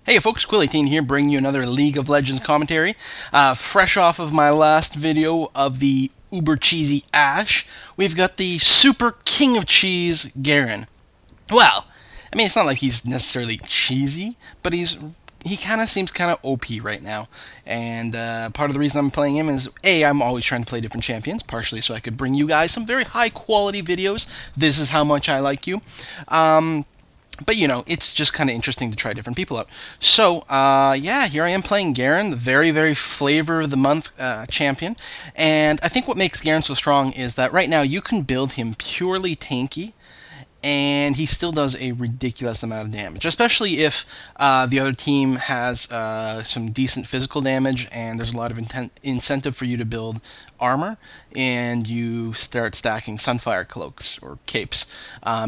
Hey folks, Quill18 here, bringing you another League of Legends commentary. Fresh off of my last video of the uber cheesy Ashe, we've got the super king of cheese, Garen. Well, I mean, it's not like he's necessarily cheesy, but he kind of seems kind of OP right now. And part of the reason I'm playing him is, A, I'm always trying to play different champions, partially so I could bring you guys some very high quality videos. This is how much I like you. But you know, it's just kind of interesting to try different people out. So, yeah, here I am playing Garen, the very, very flavor of the month champion. And I think what makes Garen so strong is that right now you can build him purely tanky, and he still does a ridiculous amount of damage, especially if the other team has some decent physical damage and there's a lot of incentive for you to build armor, and you start stacking Sunfire cloaks or capes,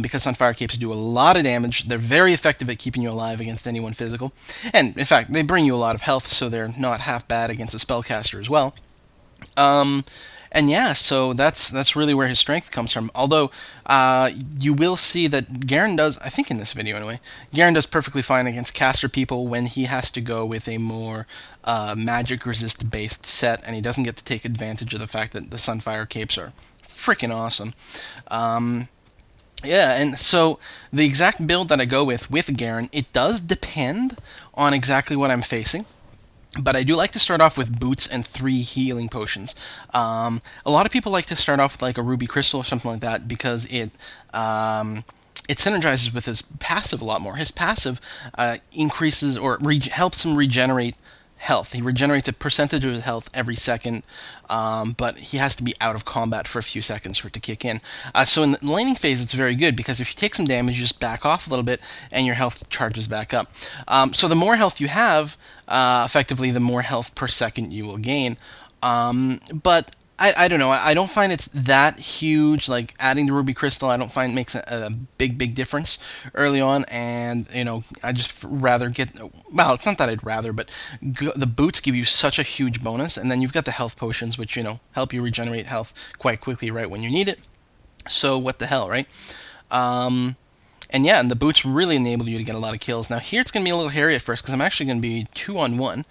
because Sunfire capes do a lot of damage. They're very effective at keeping you alive against anyone physical, and in fact they bring you a lot of health, so they're not half bad against a spellcaster as well. And yeah, so that's really where his strength comes from. Although you will see that Garen does, I think in this video anyway, Garen does perfectly fine against caster people when he has to go with a more magic resist based set, and he doesn't get to take advantage of the fact that the Sunfire capes are freaking awesome. Yeah, and so the exact build that I go with Garen, it does depend on exactly what I'm facing. But I do like to start off with boots and 3 healing potions. A lot of people like to start off with like a ruby crystal or something like that because it synergizes with his passive a lot more. His passive increases or helps him regenerate health. He regenerates a percentage of his health every second, but he has to be out of combat for a few seconds for it to kick in. So in the laning phase, it's very good because if you take some damage, you just back off a little bit and your health charges back up. So the more health you have, effectively, the more health per second you will gain. But I don't know. I don't find it's that huge. Like adding the ruby crystal, I don't find makes a big difference early on. And you know, I just rather get. Well, it's not that I'd rather, but the boots give you such a huge bonus, and then you've got the health potions, which help you regenerate health quite quickly right when you need it. So what the hell, right? And yeah, and the boots really enable you to get a lot of kills. Now here it's going to be a little hairy at first because I'm actually going to be 2-on-1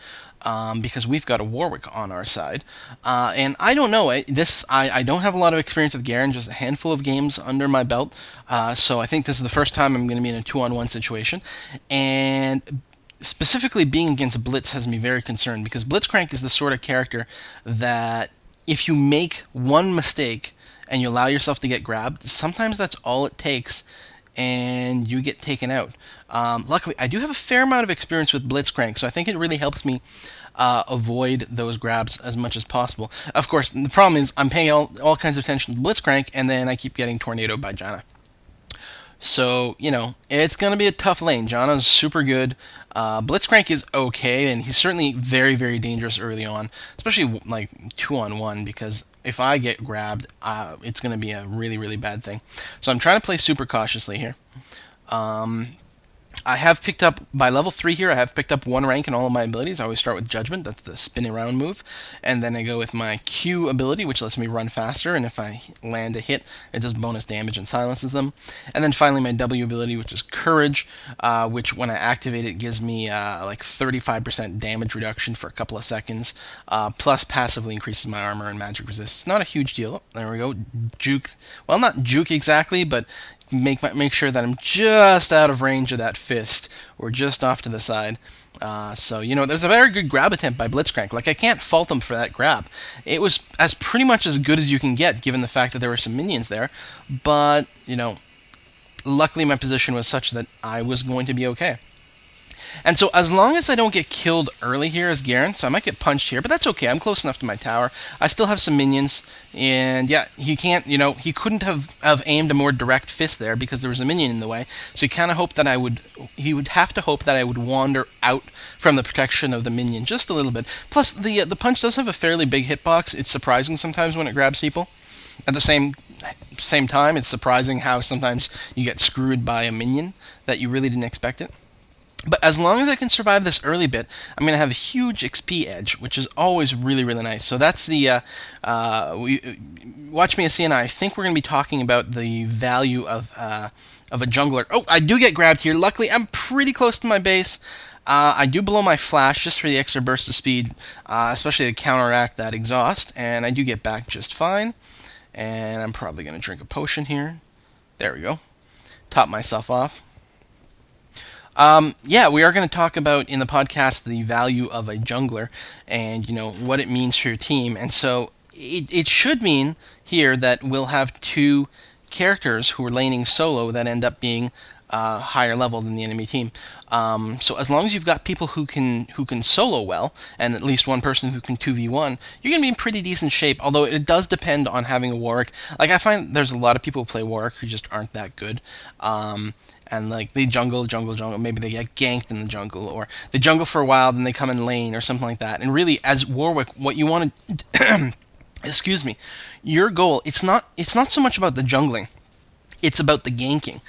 because we've got a Warwick on our side. And I don't know, I don't have a lot of experience with Garen, just a handful of games under my belt. So I think this is the first time I'm going to be in a 2-on-1 situation. And specifically being against Blitz has me very concerned because Blitzcrank is the sort of character that if you make one mistake and you allow yourself to get grabbed, sometimes that's all it takes and you get taken out. Luckily, I do have a fair amount of experience with Blitzcrank, so I think it really helps me avoid those grabs as much as possible. Of course, the problem is I'm paying all kinds of attention to Blitzcrank, and then I keep getting tornadoed by Janna. So, it's going to be a tough lane. Janna's super good. Blitzcrank is okay, and he's certainly very, very dangerous early on, especially like 2-on-1, because if I get grabbed, it's going to be a really, really bad thing. So I'm trying to play super cautiously here. I have picked up, by level 3 here, I have picked up 1 rank in all of my abilities. I always start with Judgment, that's the spin around move, and then I go with my Q ability, which lets me run faster, and if I land a hit, it does bonus damage and silences them. And then finally my W ability, which is Courage, which when I activate it gives me like 35% damage reduction for a couple of seconds, plus passively increases my armor and magic resist. It's not a huge deal. There we go. Juke, well, not juke exactly, but make sure that I'm just out of range of that fist, or just off to the side. So, there's a very good grab attempt by Blitzcrank. Like, I can't fault him for that grab. It was pretty much as good as you can get, given the fact that there were some minions there. But, luckily my position was such that I was going to be okay. And so as long as I don't get killed early here as Garen, so I might get punched here, but that's okay, I'm close enough to my tower. I still have some minions, and yeah, he couldn't have aimed a more direct fist there because there was a minion in the way, so he would have to hope that I would wander out from the protection of the minion just a little bit. Plus, the punch does have a fairly big hitbox. It's surprising sometimes when it grabs people. At the same time, it's surprising how sometimes you get screwed by a minion that you really didn't expect it. But as long as I can survive this early bit, I'm going to have a huge XP edge, which is always really, really nice. So that's the... Watch Me a CNI. I think we're going to be talking about the value of a jungler. Oh, I do get grabbed here. Luckily, I'm pretty close to my base. I do blow my flash just for the extra burst of speed, especially to counteract that exhaust, and I do get back just fine. And I'm probably going to drink a potion here. There we go. Top myself off. Yeah, we are going to talk about in the podcast the value of a jungler and what it means for your team. And so it should mean here that we'll have two characters who are laning solo that end up being higher level than the enemy team. So as long as you've got people who can solo well, and at least one person who can 2v1, you're going to be in pretty decent shape, although it does depend on having a Warwick. Like, I find there's a lot of people who play Warwick who just aren't that good. And like they jungle. Maybe they get ganked in the jungle, or they jungle for a while, then they come in lane or something like that. And really, as Warwick, what you want to, excuse me, your goal it's not so much about the jungling, it's about the ganking.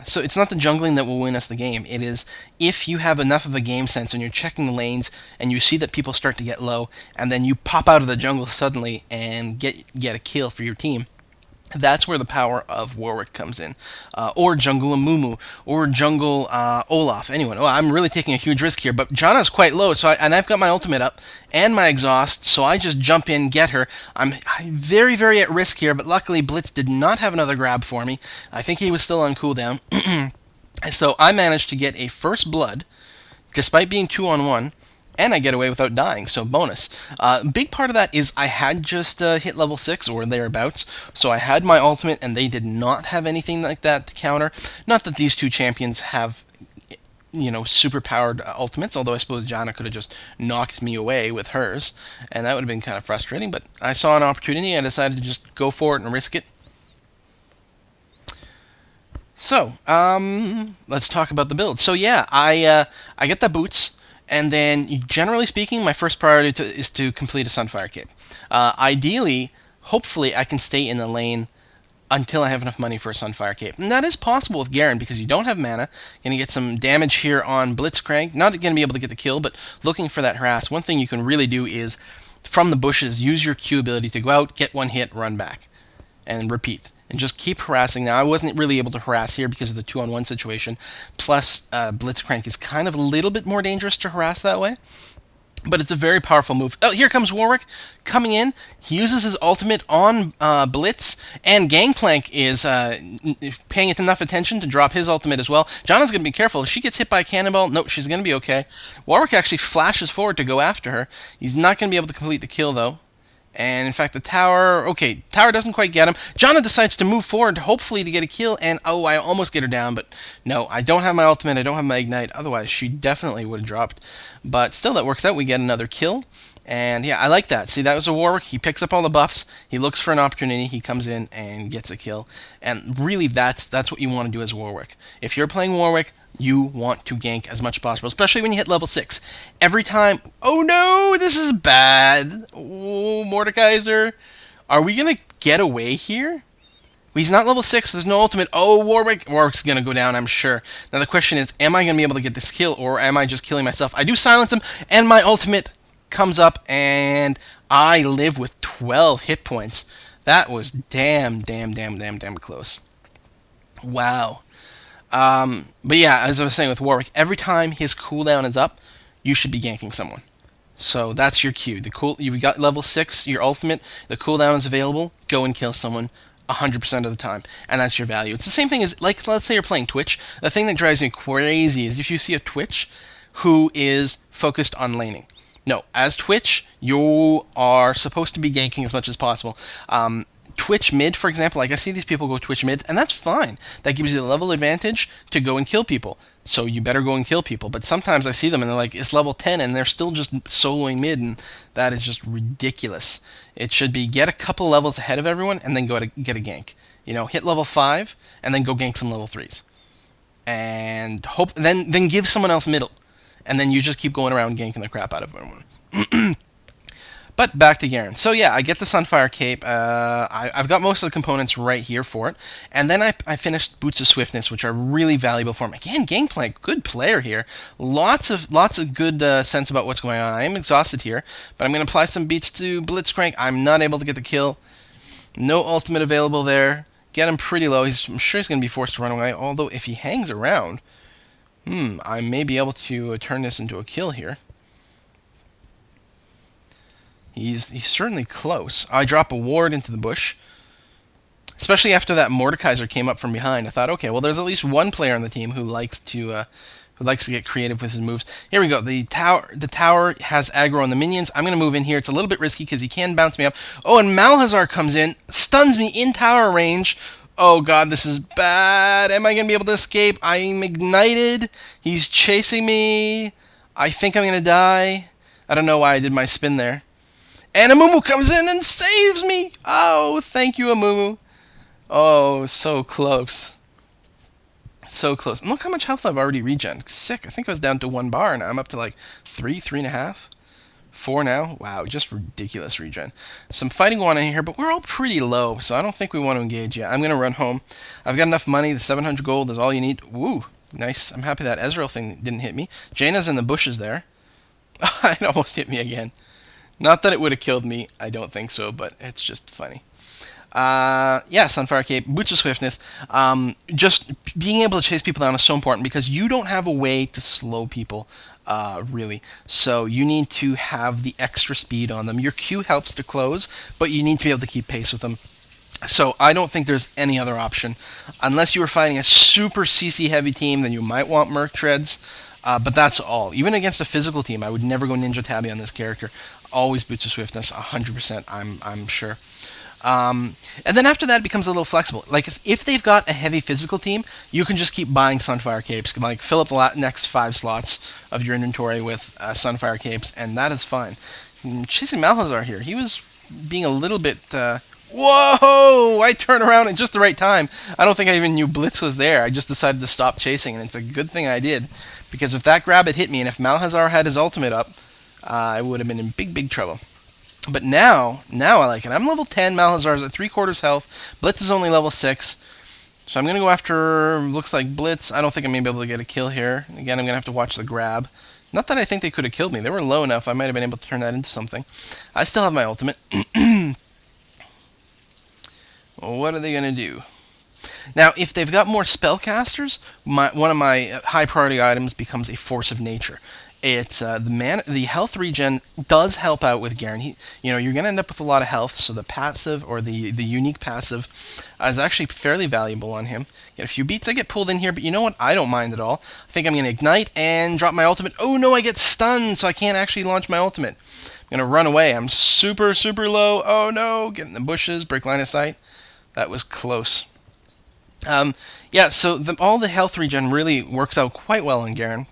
So it's not the jungling that will win us the game. It is if you have enough of a game sense and you're checking the lanes and you see that people start to get low, and then you pop out of the jungle suddenly and get a kill for your team. That's where the power of Warwick comes in. Or Jungle Amumu, or Jungle Olaf, anyone. Oh, I'm really taking a huge risk here, but Janna's quite low, I've got my ultimate up and my exhaust, so I just jump in, get her. I'm very, very at risk here, but luckily Blitz did not have another grab for me. I think he was still on cooldown. So I managed to get a first blood, despite being 2-on-1, and I get away without dying, so bonus. Big part of that is I had just hit level 6 or thereabouts, so I had my ultimate and they did not have anything like that to counter. Not that these two champions have, super powered ultimates, although I suppose Janna could have just knocked me away with hers, and that would have been kind of frustrating, but I saw an opportunity and I decided to just go for it and risk it. So, let's talk about the build. So yeah, I get the boots. And then, generally speaking, my first priority is to complete a Sunfire Cape. Ideally, hopefully, I can stay in the lane until I have enough money for a Sunfire Cape. And that is possible with Garen, because you don't have mana. You're going to get some damage here on Blitzcrank. Not going to be able to get the kill, but looking for that harass. One thing you can really do is, from the bushes, use your Q ability to go out, get one hit, run back. And repeat. And just keep harassing. Now, I wasn't really able to harass here because of the 2-on-1 situation. Plus, Blitzcrank is kind of a little bit more dangerous to harass that way. But it's a very powerful move. Oh, here comes Warwick coming in. He uses his ultimate on Blitz, and Gangplank is paying enough attention to drop his ultimate as well. Janna's going to be careful. If she gets hit by a cannonball, no, she's going to be okay. Warwick actually flashes forward to go after her. He's not going to be able to complete the kill, though. And in fact, the tower doesn't quite get him. Janna decides to move forward, hopefully to get a kill, and oh, I almost get her down, but no, I don't have my ultimate, I don't have my ignite, otherwise she definitely would have dropped. But still, that works out, we get another kill, and yeah, I like that. See, that was a Warwick, he picks up all the buffs, he looks for an opportunity, he comes in and gets a kill, and really that's what you want to do as Warwick. If you're playing Warwick, you want to gank as much as possible, especially when you hit level 6. Every time... Oh no, this is bad. Oh, Mordekaiser. Are we going to get away here? Well, he's not level 6, there's no ultimate. Oh, Warwick's going to go down, I'm sure. Now the question is, am I going to be able to get this kill, or am I just killing myself? I do silence him, and my ultimate comes up, and I live with 12 hit points. That was damn close. Wow. But yeah, as I was saying with Warwick, every time his cooldown is up, you should be ganking someone. So that's your cue. You've got level 6, your ultimate, the cooldown is available, go and kill someone 100% of the time. And that's your value. It's the same thing as, like, let's say you're playing Twitch. The thing that drives me crazy is if you see a Twitch who is focused on laning. No, as Twitch, you are supposed to be ganking as much as possible. Twitch mid, for example, like I see these people go Twitch mid, and that's fine. That gives you the level advantage to go and kill people. So you better go and kill people. But sometimes I see them and they're like, it's level 10 and they're still just soloing mid, and that is just ridiculous. It should be get a couple levels ahead of everyone and then go to get a gank. Hit level 5 and then go gank some level 3s. And then give someone else middle. And then you just keep going around ganking the crap out of everyone. But back to Garen. So yeah, I get the Sunfire Cape. I've got most of the components right here for it. And then I finished Boots of Swiftness, which are really valuable for him. Again, Gangplank, good player here. Lots of good sense about what's going on. I am exhausted here, but I'm going to apply some beats to Blitzcrank. I'm not able to get the kill. No ultimate available there. Get him pretty low. I'm sure he's going to be forced to run away, although if he hangs around... I may be able to turn this into a kill here. He's certainly close. I drop a ward into the bush. Especially after that Mordekaiser came up from behind, I thought, okay, well, there's at least one player on the team who likes to get creative with his moves. Here we go. The tower has aggro on the minions. I'm going to move in here. It's a little bit risky because he can bounce me up. Oh, and Malhazar comes in, stuns me in tower range. Oh god, this is bad. Am I going to be able to escape? I'm ignited. He's chasing me. I think I'm going to die. I don't know why I did my spin there. And Amumu comes in and saves me. Oh, thank you, Amumu. Oh, so close. So close. And look how much health I've already regen. Sick. I think I was down to 1 bar, and I'm up to like 3.5. 4 now. Wow, just ridiculous regen. Some fighting going on here, but we're all pretty low, so I don't think we want to engage yet. I'm going to run home. I've got enough money. The 700 gold is all you need. Woo, nice. I'm happy that Ezreal thing didn't hit me. Jaina's in the bushes there. It almost hit me again. Not that it would have killed me. I don't think so, but it's just funny. Yeah, Sunfire Cape, Boots of Swiftness. Just being able to chase people down is so important because you don't have a way to slow people, really. So you need to have the extra speed on them. Your Q helps to close, but you need to be able to keep pace with them. So I don't think there's any other option. Unless you were fighting a super CC heavy team, then you might want Merc Treads. But that's all. Even against a physical team, I would never go Ninja Tabby on this character. Always Boots of Swiftness, 100%, I'm sure. And then after that, it becomes a little flexible. Like, if they've got a heavy physical team, you can just keep buying Sunfire Capes. Like, fill up the next 5 slots of your inventory with Sunfire Capes, and that is fine. Chasing Malhazar here, he was being a little bit... Whoa! I turn around at just the right time. I don't think I even knew Blitz was there. I just decided to stop chasing, and it's a good thing I did. Because if that grab had hit me, and if Malhazar had his ultimate up, I would have been in big, big trouble. But now I like it. I'm level 10, Malhazar's at 3/4 health, Blitz is only level 6, so I'm going to go after, looks like Blitz. I don't think I'm going to be able to get a kill here. Again, I'm going to have to watch the grab. Not that I think they could have killed me. They were low enough, I might have been able to turn that into something. I still have my ultimate. What are they going to do? Now, if they've got more spellcasters, one of my high priority items becomes a Force of Nature. It's the health regen does help out with Garen. You're going to end up with a lot of health, so the passive or the unique passive is actually fairly valuable on him. Get a few beats. I get pulled in here, but you know what? I don't mind at all. I think I'm going to ignite and drop my ultimate. Oh no, I get stunned, so I can't actually launch my ultimate. I'm going to run away. I'm super, super low. Oh no, get in the bushes, break line of sight. That was close. Yeah, so all the health regen really works out quite well on Garen.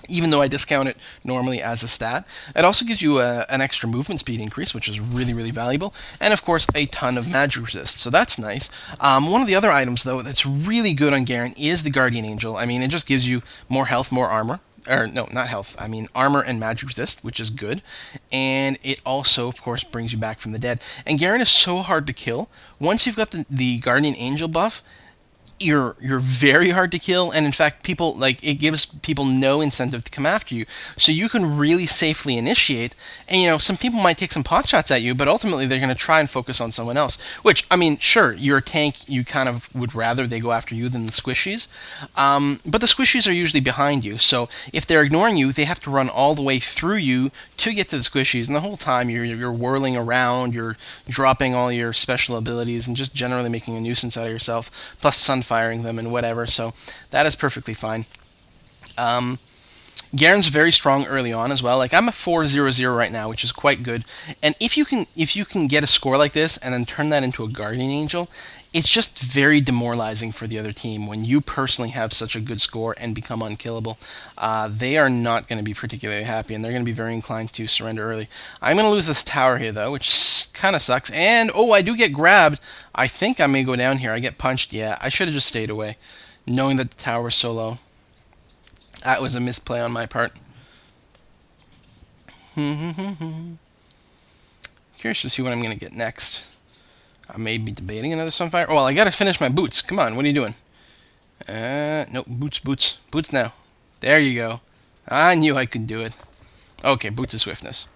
Even though I discount it normally as a stat. It also gives you an extra movement speed increase, which is really, really valuable. And of course, a ton of magic resist, so that's nice. One of the other items, though, that's really good on Garen is the Guardian Angel. I mean, it just gives you more health, more armor. Or, no, not health. I mean, armor and magic resist, which is good. And it also, of course, brings you back from the dead. And Garen is so hard to kill. Once you've got the Guardian Angel buff, you're very hard to kill, and in fact, it gives people no incentive to come after you, so you can really safely initiate. And some people might take some pot shots at you, but ultimately they're going to try and focus on someone else. Which, I mean, sure, you're a tank, you kind of would rather they go after you than the squishies, but the squishies are usually behind you, so if they're ignoring you, they have to run all the way through you to get to the squishies, and the whole time you're whirling around, you're dropping all your special abilities, and just generally making a nuisance out of yourself, plus firing them and whatever, so that is perfectly fine. Garen's very strong early on as well. Like, I'm a 4-0-0 right now, which is quite good. And if you can get a score like this and then turn that into a Guardian Angel, it's just very demoralizing for the other team when you personally have such a good score and become unkillable. They are not going to be particularly happy, and they're going to be very inclined to surrender early. I'm going to lose this tower here, though, which kind of sucks. And, oh, I do get grabbed. I think I may go down here. I get punched. Yeah, I should have just stayed away, knowing that the tower was so low. That was a misplay on my part. Curious to see what I'm going to get next. I may be debating another Sunfire. Oh, well, I gotta finish my boots. Come on, what are you doing? No, boots now. There you go. I knew I could do it. Okay, Boots of Swiftness.